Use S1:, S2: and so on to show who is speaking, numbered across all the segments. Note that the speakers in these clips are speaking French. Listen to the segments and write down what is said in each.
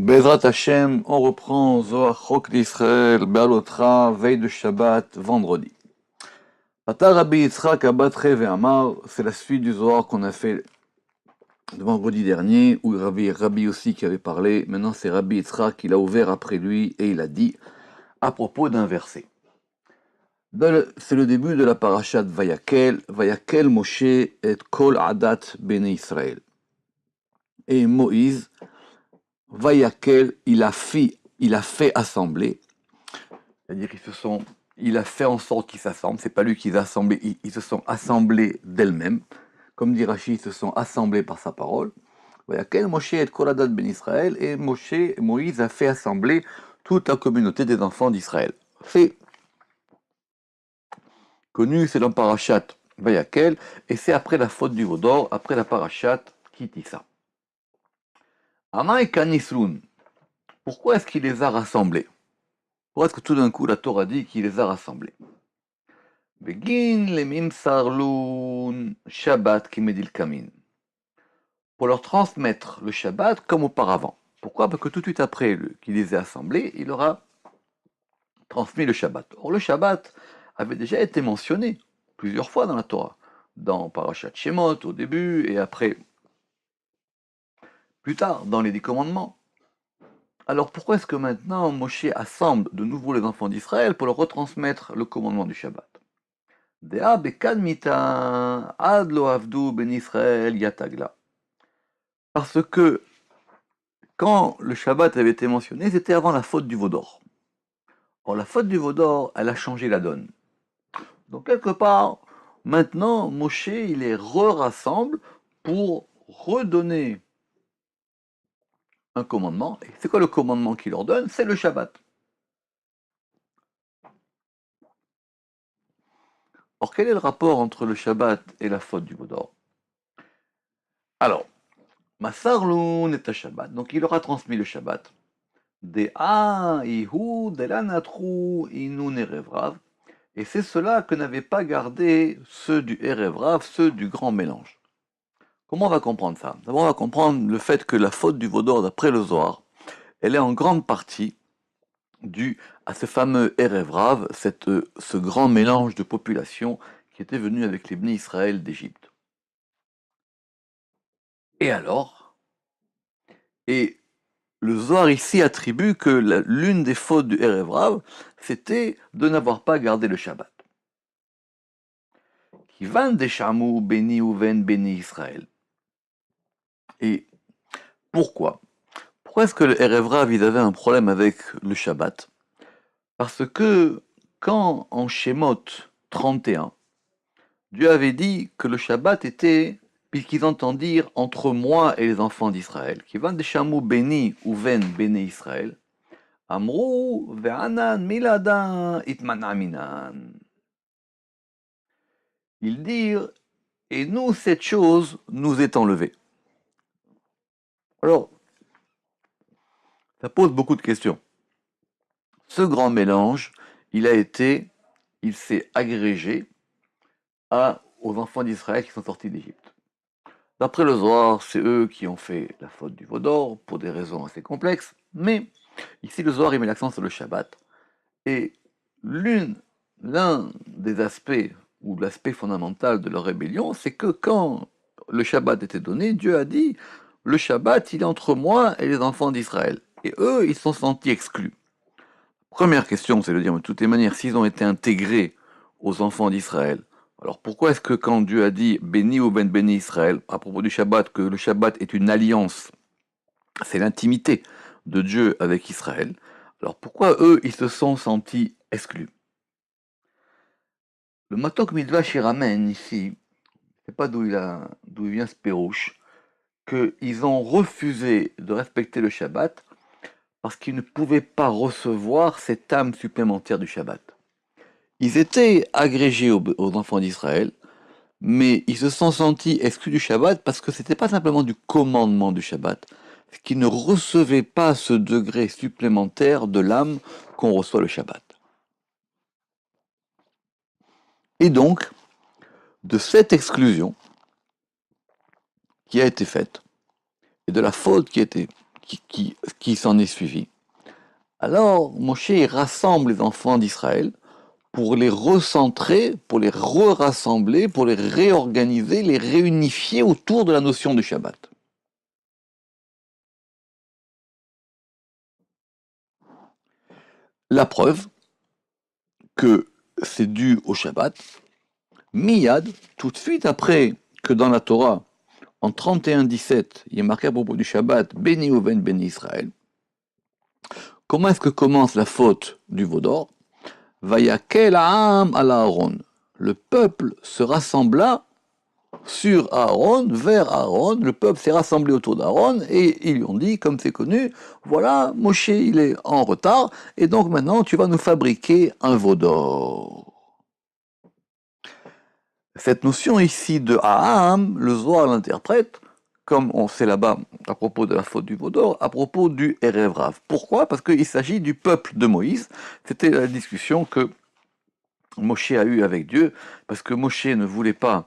S1: Bezrat Hashem, on reprend Zohar Chok d'Israël, Be'alotra, veille de Shabbat, vendredi. Ata Rabbi Yitzhak Abat Re Amar, c'est la suite du Zohar qu'on a fait le vendredi dernier, où Rabbi aussi qui avait parlé. Maintenant c'est Rabbi Yitzhak qui l'a ouvert après lui et il a dit à propos d'un verset. C'est le début de la parashat Vayakel Moshe et Kol Adat Bene Israël. Et Moïse, Vayakel, il a fait assembler. C'est-à-dire il a fait en sorte qu'ils s'assemblent. C'est pas lui qui les a assemblés, ils se sont assemblés d'elles-mêmes. Comme dit Rashi, ils se sont assemblés par sa parole. Vayakel Moshe et Koladat ben Israël, et Moïse a fait assembler toute la communauté des enfants d'Israël. C'est connu, c'est dans Parashat Vayakel, et c'est après la faute du veau d'or, après la Parashat Kitissa. Ama et Kanisloun, pourquoi est-ce qu'il les a rassemblés? Pourquoi est-ce que tout d'un coup la Torah dit qu'il les a rassemblés? Begin le mimsarloun Shabbat kimedil kamin. Pour leur transmettre le Shabbat comme auparavant. Pourquoi? Parce que tout de suite après qu'il les ait assemblés, il leur a transmis le Shabbat. Or, le Shabbat avait déjà été mentionné plusieurs fois dans la Torah. Dans Parashat Shemot au début et après, plus tard, dans les 10 commandements. Alors pourquoi est-ce que maintenant Moshe assemble de nouveau les enfants d'Israël pour leur retransmettre le commandement du Shabbat? Dea bekadmita ad lo avdu ben Israël yatagla. Parce que quand le Shabbat avait été mentionné, c'était avant la faute du veau d'or. Or la faute du veau d'or, elle a changé la donne. Donc quelque part, maintenant, Moshe, il les rassemble pour redonner un commandement. Et c'est quoi le commandement qu'il leur donne? C'est le Shabbat. Or quel est le rapport entre le Shabbat et la faute du veau d'or? Alors, Masarloun est un Shabbat, donc il leur a transmis le Shabbat. Et c'est cela que n'avaient pas gardé ceux du Erev Rav, ceux du grand mélange. Comment on va comprendre ça? D'abord, on va comprendre le fait que la faute du veau d'or, d'après le Zohar, elle est en grande partie due à ce fameux Erev Rav, ce grand mélange de population qui était venu avec les Bnei Israël d'Égypte. Et alors? Et le Zohar ici attribue que l'une des fautes du Erev Rav, c'était de n'avoir pas gardé le Shabbat. Kivan deshamu beni uven beni Israël. Et pourquoi? Pourquoi est-ce que le Erev Rav, ils avaient un problème avec le Shabbat? Parce que quand en Shemot 31, Dieu avait dit que le Shabbat était, puisqu'ils entendirent entre moi et les enfants d'Israël, Kivan deshamu beni uven beni Israël, Amrou ve'anan miladan itmana minan. Ils dirent, et nous, cette chose nous est enlevée. Alors, ça pose beaucoup de questions. Ce grand mélange, il s'est agrégé aux enfants d'Israël qui sont sortis d'Égypte. D'après le Zohar, c'est eux qui ont fait la faute du veau d'or pour des raisons assez complexes, mais ici le Zohar met l'accent sur le Shabbat. Et l'un des aspects, ou l'aspect fondamental de leur rébellion, c'est que quand le Shabbat était donné, Dieu a dit, le Shabbat, il est entre moi et les enfants d'Israël. Et eux, ils se sont sentis exclus. Première question, c'est de dire, de toutes les manières, s'ils ont été intégrés aux enfants d'Israël, alors pourquoi est-ce que quand Dieu a dit béni ou ben béni Israël, à propos du Shabbat, que le Shabbat est une alliance, c'est l'intimité de Dieu avec Israël, alors pourquoi eux, ils se sont sentis exclus? Le Matok Midrash il ramène ici, je ne sais pas d'où il vient ce pérouche, qu'ils ont refusé de respecter le Shabbat parce qu'ils ne pouvaient pas recevoir cette âme supplémentaire du Shabbat. Ils étaient agrégés aux enfants d'Israël, mais ils se sont sentis exclus du Shabbat parce que c'était pas simplement du commandement du Shabbat, c'est qu'ils ne recevaient pas ce degré supplémentaire de l'âme qu'on reçoit le Shabbat. Et donc, de cette exclusion qui a été faite, et de la faute qui a été qui s'en est suivi. Alors, Moshe rassemble les enfants d'Israël pour les recentrer, pour les re-rassembler, pour les réorganiser, les réunifier autour de la notion de Shabbat. La preuve que c'est dû au Shabbat, Miyad, tout de suite après que dans la Torah, en 31-17, il est marqué à propos du Shabbat, Béni Oven, Béni Israël. Comment est-ce que commence la faute du veau d'or? Vayakel Ha'am al Aaron. Le peuple se rassembla sur Aaron, vers Aaron, le peuple s'est rassemblé autour d'Aaron et ils lui ont dit, comme c'est connu, voilà, Moshe il est en retard et donc maintenant tu vas nous fabriquer un veau d'or. Cette notion ici de Ha'am, le Zohar l'interprète, comme on sait là-bas à propos de la faute du veau d'or, à propos du Erev Rav. Pourquoi? Parce qu'il s'agit du peuple de Moïse. C'était la discussion que Moshe a eue avec Dieu, parce que Moshe ne voulait pas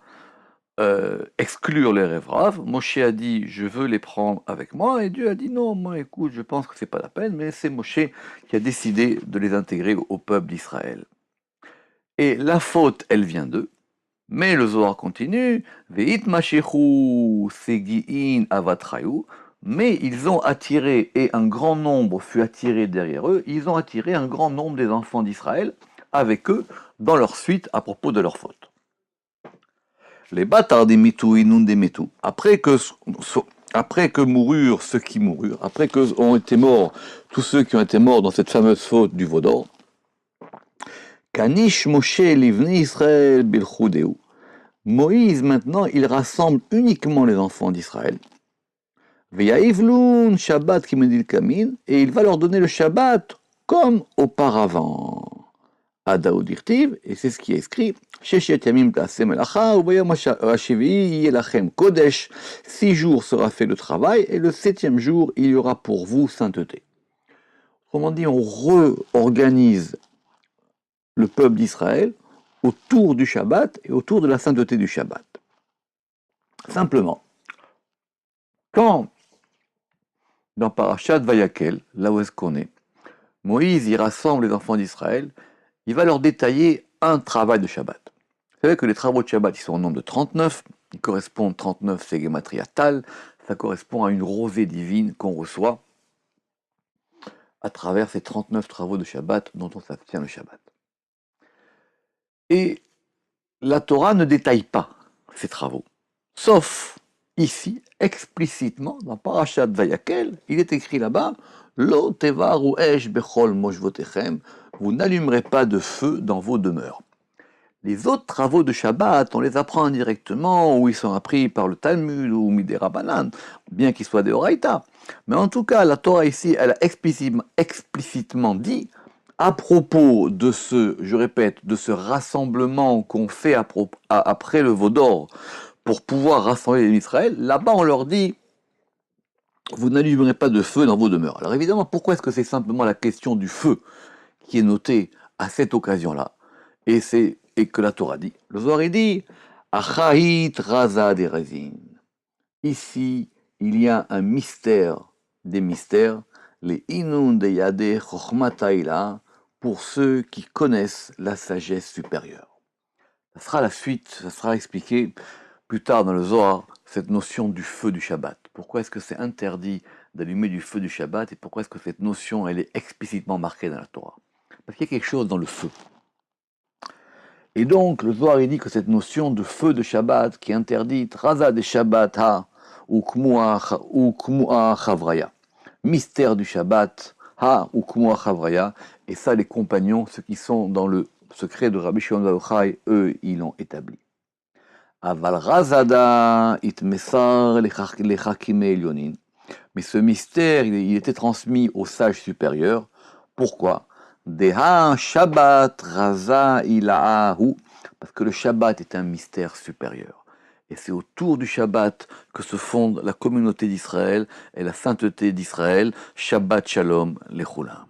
S1: exclure les rêves raves. Moshe a dit je veux les prendre avec moi et Dieu a dit non, moi écoute, je pense que c'est pas la peine, mais c'est Moshe qui a décidé de les intégrer au peuple d'Israël. Et la faute, elle vient d'eux. Mais le Zohar continue, Veit Mashechu Segi'in Avatrayu, mais ils ont attiré, et un grand nombre fut attiré derrière eux, ils ont attiré un grand nombre des enfants d'Israël avec eux dans leur suite à propos de leur faute. Les bâtards des mitou, inun des mitou. Après que moururent ceux qui moururent, après que ont été morts tous ceux qui ont été morts dans cette fameuse faute du veau d'or, Kanish Moshe livni Israël bilchudeu. Moïse maintenant il rassemble uniquement les enfants d'Israël. Veyaivlun Shabbat kimedil kamin, et il va leur donner le Shabbat comme auparavant. Adaou dirtiv, et c'est ce qui est écrit, Sheshet Yamim Ta'asem Elacha, Ubayom Hashivi Yelachem Kodesh, 6 jours sera fait le travail, et le 7e jour, il y aura pour vous sainteté. Autrement dit, on réorganise le peuple d'Israël autour du Shabbat et autour de la sainteté du Shabbat. Simplement, quand dans Parashat Vayakel, là où est-ce qu'on est, Moïse y rassemble les enfants d'Israël, il va leur détailler un travail de Shabbat. Vous savez que les travaux de Shabbat, ils sont au nombre de 39, ils correspondent, 39 c'est Gematria Tal, ça correspond à une rosée divine qu'on reçoit à travers ces 39 travaux de Shabbat dont on s'abstient le Shabbat. Et la Torah ne détaille pas ces travaux, sauf ici, explicitement, dans Parashat Vayakel, il est écrit là-bas, Lo tevaru esh bechol moshvotechem, vous n'allumerez pas de feu dans vos demeures. Les autres travaux de Shabbat, on les apprend indirectement, ou ils sont appris par le Talmud, ou Midei Rabbanan, bien qu'ils soient des Oraïta. Mais en tout cas, la Torah ici, elle a explicitement dit, à propos de ce, je répète, de ce rassemblement qu'on fait après le veau d'or, pour pouvoir rassembler les Israël, là-bas on leur dit, vous n'allumerez pas de feu dans vos demeures. Alors évidemment, pourquoi est-ce que c'est simplement la question du feu qui est notée à cette occasion-là, et que la Torah dit? Le Zohar dit, Achahit raza des rezin. Ici, il y a un mystère des mystères, les inun de yade chochmataïla, pour ceux qui connaissent la sagesse supérieure. Ça sera la suite, ça sera expliqué plus tard dans le Zohar, cette notion du feu du Shabbat. Pourquoi est-ce que c'est interdit d'allumer du feu du Shabbat et pourquoi est-ce que cette notion elle est explicitement marquée dans la Torah? Parce qu'il y a quelque chose dans le feu. Et donc, le Zohar il dit que cette notion de feu de Shabbat qui est interdite, Raza de Shabbat ha ukmua chavraya, mystère du Shabbat ha ukmua chavraya, et ça les compagnons, ceux qui sont dans le secret de Rabbi Shimon bar Yochai, eux ils l'ont établi. Aval razada itmesar lechakime elyonin. Mais ce mystère, il était transmis aux sages supérieurs. Pourquoi? Deha Shabbat raza ilaahu. Parce que le Shabbat est un mystère supérieur. Et c'est autour du Shabbat que se fonde la communauté d'Israël et la sainteté d'Israël. Shabbat Shalom Lechulam.